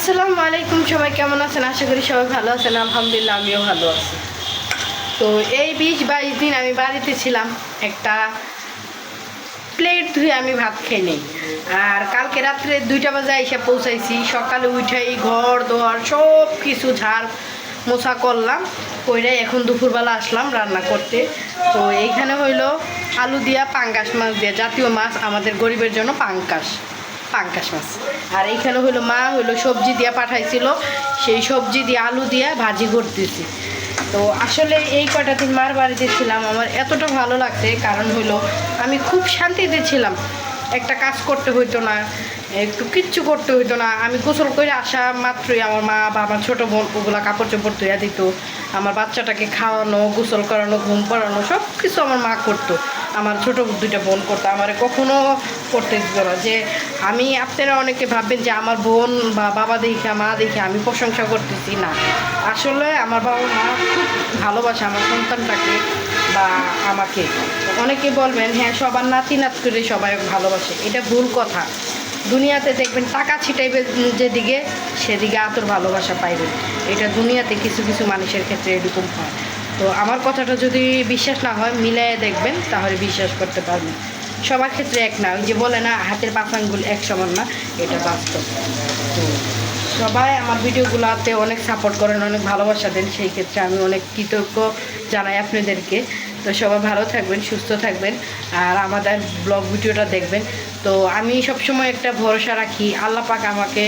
আসসালামু আলাইকুম, সবাই কেমন আছেন? আশা করি সবাই ভালো আছেন। আলহামদুলিল্লাহ আমিও ভালো আছি। তো এই 20-22 দিন আমি বাড়িতে ছিলাম, একটা প্লেট ধুয়ে আমি ভাত খেয়ে নেই। আর কালকে রাত্রে 2টা বাজে এসে পৌঁছাইছি। সকালে উঠাই ঘর দোয়ার সব কিছু ঝাড় মোছা করলাম, কইরাই এখন দুপুরবেলা আসলাম রান্না করতে। তো এইখানে হইলো আলু দিয়া পাঙ্গাস মাছ দিয়া, জাতীয় মাছ আমাদের গরিবের জন্য পাঙ্গাস মাছ। আর এইখানে হইলো মা সবজি দিয়া পাঠাইছিল, সেই সবজি দিয়ে আলু দিয়া ভাজি করতেছি। তো আসলে এই কটা দিন মার বাড়িতে ছিলাম, আমার এতটা ভালো লাগছে, কারণ হইলো আমি খুব শান্তিতে ছিলাম। একটা কাজ করতে হইতো না, একটু কিচ্ছু করতে হইতো না। আমি গোসল করে আসা মাত্রই আমার মা বা আমার ছোটো বোন ওগুলা কাপড় চোপড় ধুইয়া দিত। আমার বাচ্চাটাকে খাওয়ানো, গোসল করানো, ঘুম পাড়ানো সব কিছু আমার মা করতো। আমার ছোটো 2টা বোন করতো, আমার কখনো করতে দিত না। যে আমি, আপনারা অনেকে ভাববেন যে আমার বোন বা বাবা দেখে মা দেখে আমি প্রশংসা করতেছি, না। আসলে আমার বাবা মা খুব ভালোবাসে আমার সন্তানটাকে বা আমাকে। অনেকে বলবেন হ্যাঁ সবার নাতি নাত করে সবাই ভালোবাসে, এটা ভুল কথা। দুনিয়াতে দেখবেন টাকা ছিটাইবে যেদিকে, সেদিকে আতর ভালোবাসা পাইবেন। এটা দুনিয়াতে কিছু কিছু মানুষের ক্ষেত্রে এরকম হয়। তো আমার কথাটা যদি বিশ্বাস না হয়, মিলাই দেখবেন, তাহলে বিশ্বাস করতে পারবেন। সবার ক্ষেত্রে এক না, ওই যে বলে না হাতের পাঁচ আঙ্গুল এক সমান না, এটা বাস্তব। তো সবাই আমার ভিডিওগুলোতে অনেক সাপোর্ট করেন, অনেক ভালোবাসা দেন, সেই ক্ষেত্রে আমি অনেক কৃতজ্ঞ জানাই আপনাদেরকে। তো সবাই ভালো থাকবেন, সুস্থ থাকবেন, আর আমাদের ব্লগ ভিডিওটা দেখবেন। তো আমি সবসময় একটা ভরসা রাখি, আল্লাহ পাক আমাকে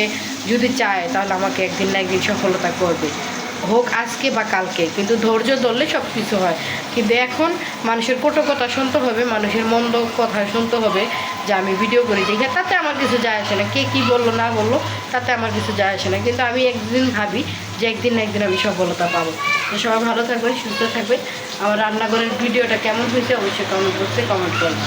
যদি চায় তাহলে আমাকে একদিন না একদিন সফলতা করবে, হোক আজকে বা কালকে। কিন্তু ধৈর্য ধরলে সব কিছু হয়। কিন্তু এখন মানুষের কটু কথা শুনতে হবে, মানুষের মন্দ কথা শুনতে হবে, যে আমি ভিডিও করি দেখে, তাতে আমার কিছু যায় আসে না। কে কী বললো না বললো তাতে আমার কিছু যায় আসে না। কিন্তু আমি একদিন ভাবি যে একদিন না একদিন আমি সফলতা পাবো। তো সবাই ভালো থাকবেন, সুস্থ থাকবেন। আমার রান্নাঘরের ভিডিওটা কেমন হয়েছে অবশ্যই কমেন্ট করতে কমেন্ট করবেন।